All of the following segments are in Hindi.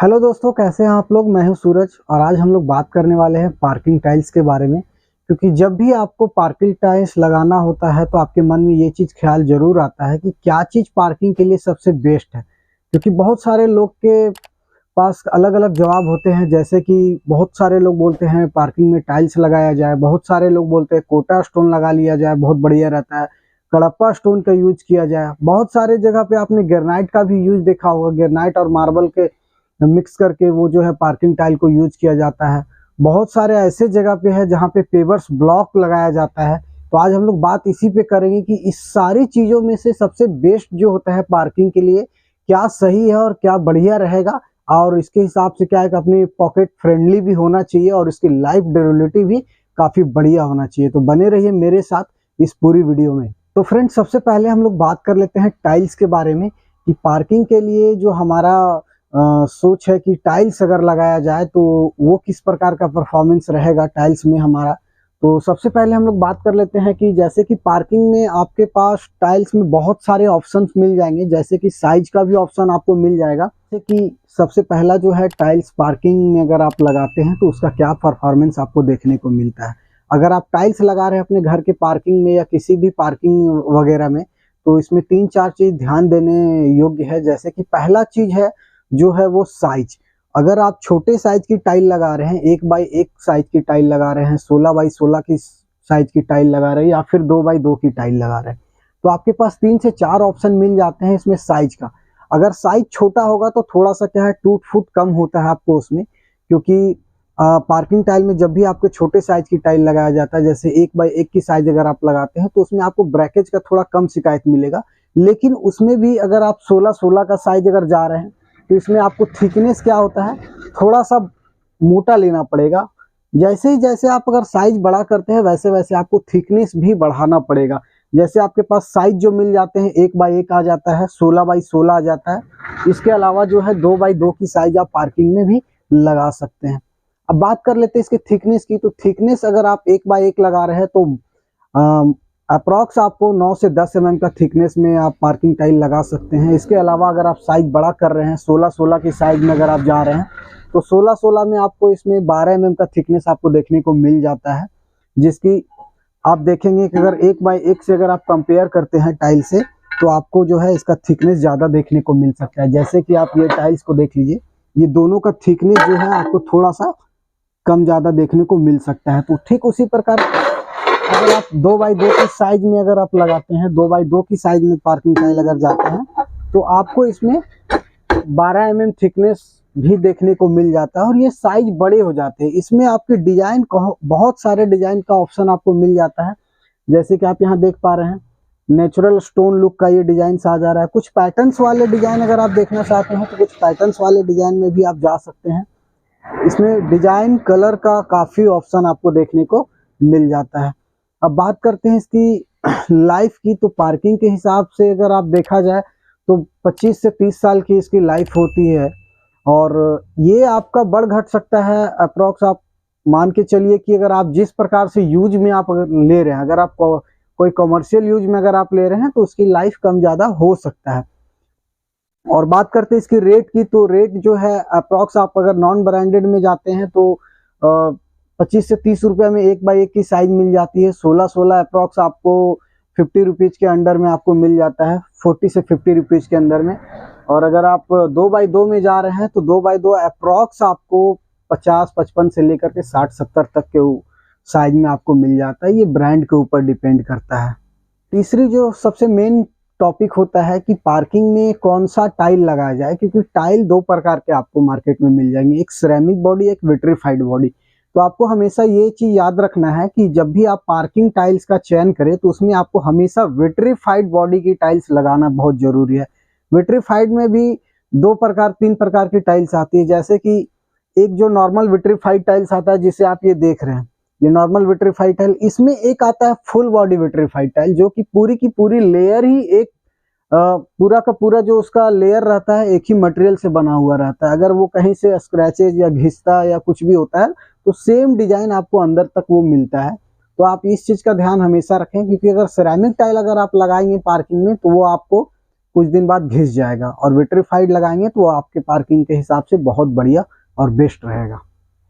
हेलो दोस्तों, कैसे हैं आप लोग। मैं हूं सूरज और आज हम लोग बात करने वाले हैं पार्किंग टाइल्स के बारे में। क्योंकि जब भी आपको पार्किंग टाइल्स लगाना होता है तो आपके मन में ये चीज़ ख्याल जरूर आता है कि क्या चीज़ पार्किंग के लिए सबसे बेस्ट है। क्योंकि बहुत सारे लोग के पास अलग अलग जवाब होते हैं। जैसे कि बहुत सारे लोग बोलते हैं पार्किंग में टाइल्स लगाया जाए, बहुत सारे लोग बोलते हैं कोटा स्टोन लगा लिया जाए, बहुत बढ़िया रहता है, कड़प्पा स्टोन का यूज किया जाए। बहुत सारे जगह पे आपने ग्रेनाइट का भी यूज देखा होगा, ग्रेनाइट और मार्बल के मिक्स करके वो जो है पार्किंग टाइल को यूज किया जाता है। बहुत सारे ऐसे जगह पे है जहाँ पे पेवर्स ब्लॉक लगाया जाता है। तो आज हम लोग बात इसी पे करेंगे कि इस सारी चीज़ों में से सबसे बेस्ट जो होता है पार्किंग के लिए क्या सही है और क्या बढ़िया रहेगा, और इसके हिसाब से क्या है कि अपनी पॉकेट फ्रेंडली भी होना चाहिए और इसकी लाइफ ड्यूरेबिलिटी भी काफ़ी बढ़िया होना चाहिए। तो बने रहिए मेरे साथ इस पूरी वीडियो में। तो फ्रेंड्स, सबसे पहले हम लोग बात कर लेते हैं टाइल्स के बारे में कि पार्किंग के लिए जो हमारा सोच है कि टाइल्स अगर लगाया जाए तो वो किस प्रकार का परफॉर्मेंस रहेगा टाइल्स में हमारा। तो सबसे पहले हम लोग बात कर लेते हैं कि जैसे कि पार्किंग में आपके पास टाइल्स में बहुत सारे ऑप्शंस मिल जाएंगे। जैसे कि साइज का भी ऑप्शन आपको मिल जाएगा। जैसे कि सबसे पहला जो है टाइल्स पार्किंग में अगर आप लगाते हैं तो उसका क्या परफॉर्मेंस आपको देखने को मिलता है। अगर आप टाइल्स लगा रहे हैं अपने घर के पार्किंग में या किसी भी पार्किंग वगैरह में, तो इसमें 3-4 चीज ध्यान देने योग्य है। जैसे कि पहला चीज है जो है वो साइज। अगर आप छोटे साइज की टाइल लगा रहे हैं, 1x1 साइज की टाइल लगा रहे हैं, 16x16 की साइज की टाइल लगा रहे हैं, या फिर 2x2 की टाइल लगा रहे हैं, तो आपके पास 3 से 4 ऑप्शन मिल जाते हैं इसमें साइज का। अगर साइज छोटा होगा तो थोड़ा सा क्या है, टूट फूट कम होता है आपको उसमें। क्योंकि पार्किंग टाइल में जब भी आपके छोटे साइज की टाइल लगाया जाता है, जैसे 1x1 की साइज अगर आप लगाते हैं, तो उसमें आपको ब्रैकेज का थोड़ा कम शिकायत मिलेगा। लेकिन उसमें भी अगर आप 16x16 का साइज अगर जा रहे हैं तो इसमें आपको थिकनेस क्या होता है, थोड़ा सा मोटा लेना पड़ेगा। जैसे ही जैसे आप अगर साइज बड़ा करते हैं वैसे वैसे आपको थिकनेस भी बढ़ाना पड़ेगा। जैसे आपके पास साइज जो मिल जाते हैं, 1x1 आ जाता है, 16x16 आ जाता है। इसके अलावा जो है 2x2 की साइज आप पार्किंग में भी लगा सकते हैं। अब बात कर लेते हैं इसकी थिकनेस की। तो थिकनेस अगर आप 1x1 लगा रहे हैं तो अप्रॉक्स आपको 9 से 10 mm का थिकनेस में आप पार्किंग टाइल लगा सकते हैं। इसके अलावा अगर आप साइज बड़ा कर रहे हैं, 16x16 की साइज में अगर आप जा रहे हैं, तो 16x16 में आपको इसमें 12 mm का थिकनेस आपको देखने को मिल जाता है। जिसकी आप देखेंगे कि अगर 1x1 से अगर आप कंपेयर करते हैं टाइल से, तो आपको जो है इसका थिकनेस ज़्यादा देखने को मिल सकता है। जैसे कि आप ये टाइल्स को देख लीजिए, ये दोनों का थिकनेस जो है आपको थोड़ा सा कम ज़्यादा देखने को मिल सकता है। तो ठीक उसी प्रकार अगर आप 2x2 की साइज में अगर आप लगाते हैं, 2x2 की साइज में पार्किंग टाइल अगर जाते हैं, तो आपको इसमें 12 mm थिकनेस भी देखने को मिल जाता है और ये साइज बड़े हो जाते हैं। इसमें आपके डिजाइन बहुत सारे डिजाइन का ऑप्शन आपको मिल जाता है। जैसे कि आप यहाँ देख पा रहे हैं, नेचुरल स्टोन लुक का ये डिजाइन आ जा रहा है। कुछ पैटर्न्स वाले डिजाइन अगर आप देखना चाहते हैं तो कुछ पैटर्न्स वाले डिजाइन में भी आप जा सकते हैं। इसमें डिजाइन कलर का काफी ऑप्शन आपको देखने को मिल जाता है। अब बात करते हैं इसकी लाइफ की। तो पार्किंग के हिसाब से अगर आप देखा जाए तो 25 से 30 साल की इसकी लाइफ होती है। और ये आपका बढ़ घट सकता है। अप्रोक्स आप मान के चलिए कि अगर आप जिस प्रकार से यूज में आप अगर ले रहे हैं, अगर आप कोई कमर्शियल यूज में अगर आप ले रहे हैं तो उसकी लाइफ कम ज़्यादा हो सकता है। और बात करते हैं इसकी रेट की। तो रेट जो है अप्रोक्स आप अगर नॉन ब्रांडेड में जाते हैं तो 25 से 30 रुपये में 1x1 की साइज मिल जाती है। 16x16 अप्रोक्स आपको 50 रुपीज़ के अंडर में आपको मिल जाता है, 40 से 50 रुपीज़ के अंदर में। और अगर आप 2x2 में जा रहे हैं तो 2x2 अप्रोक्स आपको 50-55 से लेकर के 60-70 तक के साइज में आपको मिल जाता है। ये ब्रांड के ऊपर डिपेंड करता है। तीसरी जो सबसे मेन टॉपिक होता है कि पार्किंग में कौन सा टाइल लगाया जाए। क्योंकि टाइल 2 प्रकार के आपको मार्केट में मिल जाएंगे, एक सिरेमिक बॉडी, एक विट्रीफाइड बॉडी। तो आपको हमेशा ये चीज याद रखना है कि जब भी आप पार्किंग टाइल्स का चयन करें तो उसमें आपको हमेशा विट्रीफाइड बॉडी की टाइल्स लगाना बहुत जरूरी है। विट्रीफाइड में भी 3 प्रकार की टाइल्स आती है। जैसे कि एक जो नॉर्मल विट्रीफाइड टाइल्स आता है जिसे आप ये देख रहे हैं, ये नॉर्मल विट्रीफाइड टाइल। इसमें एक आता है फुल बॉडी विट्रीफाइड टाइल, जो कि पूरी की पूरी लेयर ही एक पूरा का पूरा जो उसका लेयर रहता है एक ही मटेरियल से बना हुआ रहता है। अगर वो कहीं से स्क्रैचेज या घिसता या कुछ भी होता है तो सेम डिजाइन आपको अंदर तक वो मिलता है। तो आप इस चीज का ध्यान हमेशा रखें, क्योंकि अगर सिरेमिक टाइल अगर आप लगाएंगे पार्किंग में तो वो आपको कुछ दिन बाद घिस जाएगा, और विट्रीफाइड लगाएंगे तो वो आपके पार्किंग के हिसाब से बहुत बढ़िया और बेस्ट रहेगा।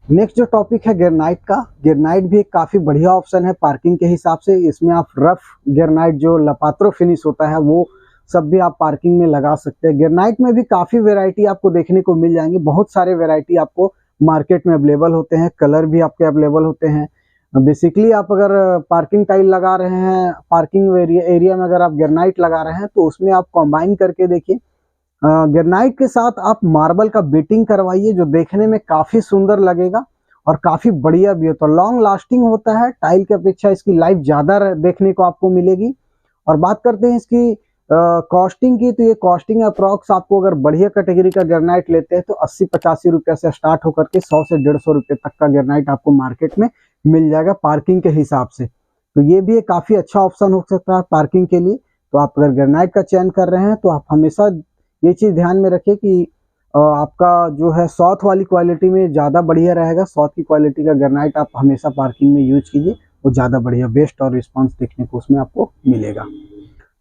नेक्स्ट जो टॉपिक है ग्रेनाइट का, ग्रेनाइट भी एक काफ़ी बढ़िया ऑप्शन है पार्किंग के हिसाब से। इसमें आप रफ ग्रेनाइट जो लपात्रो फिनिश होता है वो सब भी आप पार्किंग में लगा सकते हैं। ग्रेनाइट में भी काफ़ी वेराइटी आपको देखने को मिल जाएंगे, बहुत सारे वेराइटी आपको मार्केट में अवेलेबल होते हैं, कलर भी आपके अवेलेबल होते हैं। बेसिकली आप अगर पार्किंग टाइल लगा रहे हैं, पार्किंग एरिया में अगर आप ग्रेनाइट लगा रहे हैं तो उसमें आप कंबाइन करके देखिए, ग्रेनाइट के साथ आप मार्बल का बीटिंग करवाइए, जो देखने में काफ़ी सुंदर लगेगा और काफ़ी बढ़िया भी होता है, लॉन्ग लास्टिंग होता है। टाइल की अपेक्षा इसकी लाइफ ज़्यादा देखने को आपको मिलेगी। और बात करते हैं इसकी कॉस्टिंग की, तो ये कॉस्टिंग अप्रॉक्स आपको अगर बढ़िया कैटेगरी का ग्रेनाइट लेते हैं तो 80-85 रुपये से स्टार्ट होकर के 100 से 150 रुपये तक का ग्रेनाइट आपको मार्केट में मिल जाएगा पार्किंग के हिसाब से। तो ये भी एक काफ़ी अच्छा ऑप्शन हो सकता है पार्किंग के लिए। तो आप अगर ग्रेनाइट का चयन कर रहे हैं तो आप हमेशा ये चीज़ ध्यान में रखिए कि आपका जो है सॉथ वाली क्वालिटी में ज़्यादा बढ़िया रहेगा। सॉथ की क्वालिटी का ग्रेनाइट आप हमेशा पार्किंग में यूज कीजिए, वो ज़्यादा बढ़िया बेस्ट और रिस्पांस देखने को उसमें आपको मिलेगा।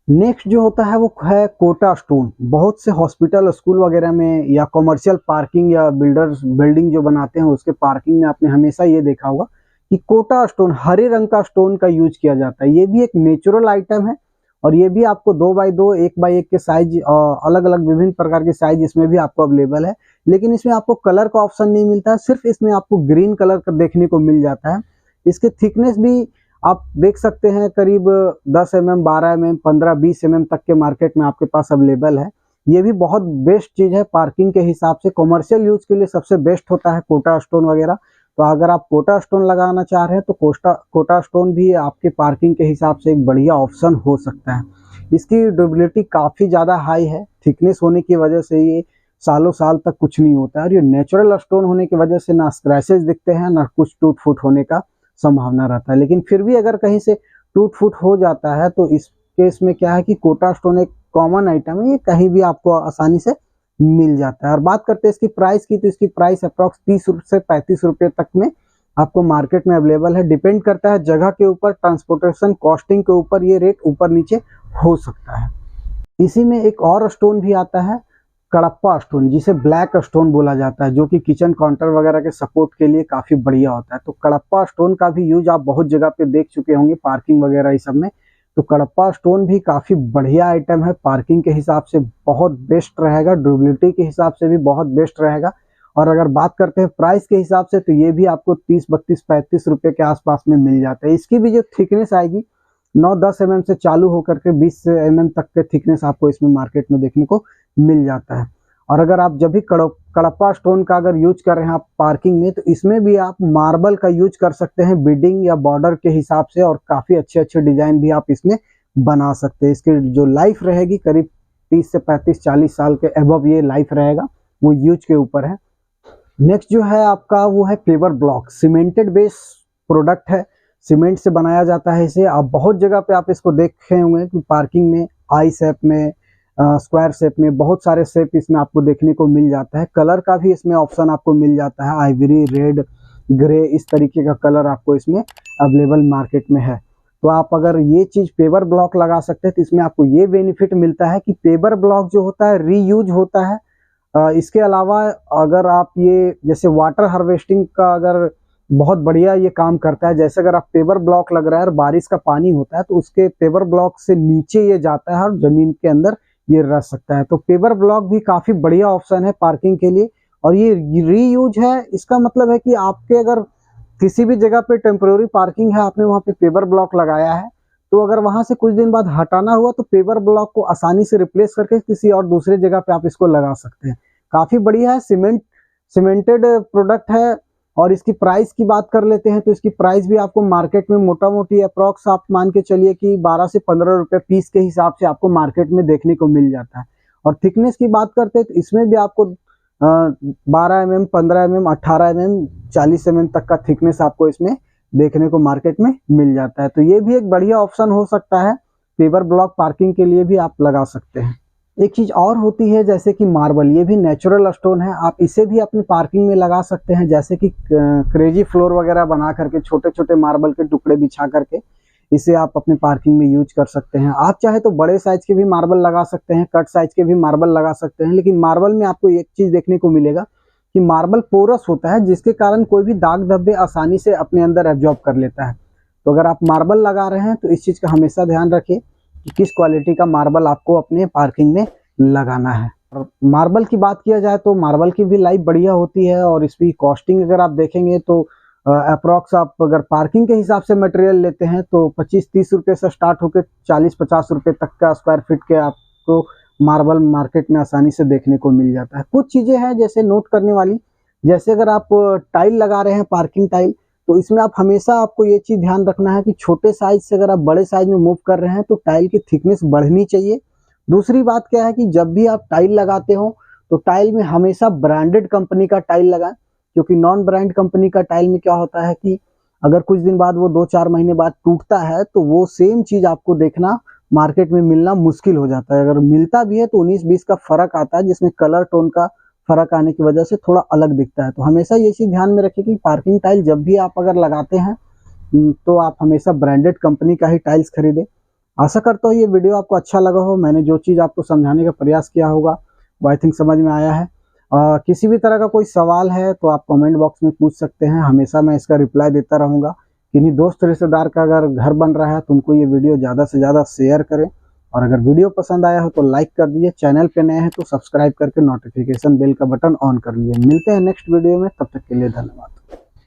नेक्स्ट जो होता है वो है कोटा स्टोन। बहुत से हॉस्पिटल, स्कूल वगैरह में या कमर्शियल पार्किंग या बिल्डिंग जो बनाते हैं उसके पार्किंग में आपने हमेशा ये देखा होगा कि कोटा स्टोन, हरे रंग का स्टोन का यूज किया जाता है। ये भी एक नेचुरल आइटम है और ये भी आपको 2x2, 1x1 के साइज, अलग अलग विभिन्न प्रकार के साइज इसमें भी आपको अवेलेबल है। लेकिन इसमें आपको कलर का ऑप्शन नहीं मिलता है, सिर्फ इसमें आपको ग्रीन कलर का देखने को मिल जाता है। इसके थिकनेस भी आप देख सकते हैं करीब 10 mm, 12 mm, 15-20 mm तक के मार्केट में आपके पास अवेलेबल है। ये भी बहुत बेस्ट चीज़ है पार्किंग के हिसाब से। कमर्शियल यूज के लिए सबसे बेस्ट होता है कोटा स्टोन वगैरह। तो अगर आप कोटा स्टोन लगाना चाह रहे हैं तो कोटा स्टोन भी आपके पार्किंग के हिसाब से एक बढ़िया ऑप्शन हो सकता है। इसकी ड्यूरेबिलिटी काफ़ी ज़्यादा हाई है, थिकनेस होने की वजह से ये सालों साल तक कुछ नहीं होता है। और ये नेचुरल स्टोन होने की वजह से ना स्क्रैचेस दिखते हैं, ना कुछ टूट फूट होने का संभावना रहता है। लेकिन फिर भी अगर कहीं से टूट फूट हो जाता है तो इस केस में क्या है कि कोटा स्टोन एक कॉमन आइटम है, ये कहीं भी आपको आसानी से मिल जाता है। और बात करते हैं इसकी प्राइस की, तो इसकी प्राइस अप्रॉक्स 30 से 35 रुपये तक में आपको मार्केट में अवेलेबल है। डिपेंड करता है जगह के ऊपर, ट्रांसपोर्टेशन कॉस्टिंग के ऊपर, ये रेट ऊपर नीचे हो सकता है। इसी में एक और स्टोन भी आता है, कडप्पा स्टोन, जिसे ब्लैक स्टोन बोला जाता है, जो कि किचन काउंटर वगैरह के सपोर्ट के लिए काफ़ी बढ़िया होता है। तो कडप्पा स्टोन का भी यूज आप बहुत जगह पे देख चुके होंगे पार्किंग वगैरह इस सब में। तो कडप्पा स्टोन भी काफ़ी बढ़िया आइटम है, पार्किंग के हिसाब से बहुत बेस्ट रहेगा, ड्यूरेबिलिटी के हिसाब से भी बहुत बेस्ट रहेगा। और अगर बात करते हैं प्राइस के हिसाब से तो ये भी आपको 30, 32, 35 रुपये के आसपास में मिल जाता है। इसकी भी जो थिकनेस आएगी 9-10 mm से चालू होकर के 20 mm तक के थिकनेस आपको इसमें मार्केट में देखने को मिल जाता है। और अगर आप जब भी कडप्पा स्टोन का अगर यूज कर रहे हैं आप पार्किंग में, तो इसमें भी आप मार्बल का यूज कर सकते हैं बिडिंग या बॉर्डर के हिसाब से, और काफ़ी अच्छे अच्छे डिजाइन भी आप इसमें बना सकते हैं। इसकी जो लाइफ रहेगी करीब 30 से 35-40 साल के अबव ये लाइफ रहेगा, वो यूज के ऊपर है। नेक्स्ट जो है आपका वो है paver block. Cemented base product है, सीमेंट से बनाया जाता है इसे। आप बहुत जगह पे आप इसको देखे होंगे कि पार्किंग में आई शेप में, स्क्वायर शेप में, बहुत सारे शेप इसमें आपको देखने को मिल जाता है। कलर का भी इसमें ऑप्शन आपको मिल जाता है, आइवरी, रेड, ग्रे, इस तरीके का कलर आपको इसमें अवेलेबल मार्केट में है। तो आप अगर ये चीज़ पेवर ब्लॉक लगा सकते हैं तो इसमें आपको ये बेनिफिट मिलता है कि पेवर ब्लॉक जो होता है रीयूज होता है। इसके अलावा अगर आप ये जैसे वाटर हार्वेस्टिंग का अगर बहुत बढ़िया ये काम करता है, जैसे अगर आप पेवर ब्लॉक लग रहा है और बारिश का पानी होता है तो उसके पेवर ब्लॉक से नीचे ये जाता है और जमीन के अंदर ये रह सकता है। तो पेवर ब्लॉक भी काफ़ी बढ़िया ऑप्शन है पार्किंग के लिए, और ये रीयूज है। इसका मतलब है कि आपके अगर किसी भी जगह पे टेम्पोररी पार्किंग है, आपने वहाँ पे पेवर ब्लॉक लगाया है, तो अगर वहाँ से कुछ दिन बाद हटाना हुआ तो पेवर ब्लॉक को आसानी से रिप्लेस करके किसी और दूसरे जगह पे आप इसको लगा सकते हैं। काफ़ी बढ़िया है, सीमेंटेड प्रोडक्ट है। और इसकी प्राइस की बात कर लेते हैं तो इसकी प्राइस भी आपको मार्केट में मोटा मोटी अप्रॉक्स आप मान के चलिए कि 12 से 15 रुपये पीस के हिसाब से आपको मार्केट में देखने को मिल जाता है। और थिकनेस की बात करते हैं तो इसमें भी आपको 12 mm, 15 mm, 18 mm, 40 mm तक का थिकनेस आपको इसमें देखने को मार्केट में मिल जाता है। तो ये भी एक बढ़िया ऑप्शन हो सकता है, पेवर ब्लॉक पार्किंग के लिए भी आप लगा सकते हैं। एक चीज़ और होती है जैसे कि मार्बल, ये भी नेचुरल स्टोन है, आप इसे भी अपनी पार्किंग में लगा सकते हैं। जैसे कि क्रेजी फ्लोर वगैरह बना करके छोटे छोटे मार्बल के टुकड़े बिछा करके इसे आप अपने पार्किंग में यूज कर सकते हैं। आप चाहे तो बड़े साइज के भी मार्बल लगा सकते हैं, कट साइज के भी मार्बल लगा सकते हैं, लेकिन मार्बल में आपको एक चीज देखने को मिलेगा कि मार्बल पोरस होता है, जिसके कारण कोई भी दाग धब्बे आसानी से अपने अंदर एब्जॉर्ब कर लेता है। तो अगर आप मार्बल लगा रहे हैं तो इस चीज का हमेशा ध्यान रखिए कि किस क्वालिटी का मार्बल आपको अपने पार्किंग में लगाना है। और मार्बल की बात किया जाए तो मार्बल की भी लाइफ बढ़िया होती है, और इसकी कॉस्टिंग अगर आप देखेंगे तो अप्रोक्स आप अगर पार्किंग के हिसाब से मटेरियल लेते हैं तो 25-30 रुपये से स्टार्ट होकर 40-50 रुपये तक का स्क्वायर फीट के आपको मार्बल मार्केट में आसानी से देखने को मिल जाता है। कुछ चीज़ें हैं जैसे नोट करने वाली, जैसे अगर आप टाइल लगा रहे हैं पार्किंग टाइल, तो इसमें आप हमेशा आपको ये चीज़ ध्यान रखना है कि छोटे साइज से अगर आप बड़े साइज में मूव कर रहे हैं तो टाइल की थिकनेस बढ़नी चाहिए। दूसरी बात क्या है कि जब भी आप टाइल लगाते हो तो टाइल में हमेशा ब्रांडेड कंपनी का टाइल लगाएं, क्योंकि नॉन ब्रांड कंपनी का टाइल में क्या होता है कि अगर कुछ दिन बाद वो 2-4 महीने बाद टूटता है तो वो सेम चीज आपको देखना मार्केट में मिलना मुश्किल हो जाता है। अगर मिलता भी है तो 19-20 का फर्क आता है, जिसमें कलर टोन का फर्क आने की वजह से थोड़ा अलग दिखता है। तो हमेशा ये चीज ध्यान में रखिए कि पार्किंग टाइल जब भी आप अगर लगाते हैं तो आप हमेशा ब्रांडेड कंपनी का ही टाइल्स खरीदें। आशा करता हूँ ये वीडियो आपको अच्छा लगा हो। मैंने जो चीज़ आपको समझाने का प्रयास किया होगा वो आई थिंक समझ में आया है। किसी भी तरह का कोई सवाल है तो आप कमेंट बॉक्स में पूछ सकते हैं, हमेशा मैं इसका रिप्लाई देता रहूँगा। किन्हीं दोस्त रिश्तेदार का अगर घर बन रहा है तो उनको ये वीडियो ज़्यादा से ज़्यादा शेयर करें, और अगर वीडियो पसंद आया हो तो लाइक कर दीजिए। चैनल पे नए हैं तो सब्सक्राइब करके नोटिफिकेशन बेल का बटन ऑन कर लीजिए। मिलते हैं नेक्स्ट वीडियो में, तब तक के लिए धन्यवाद।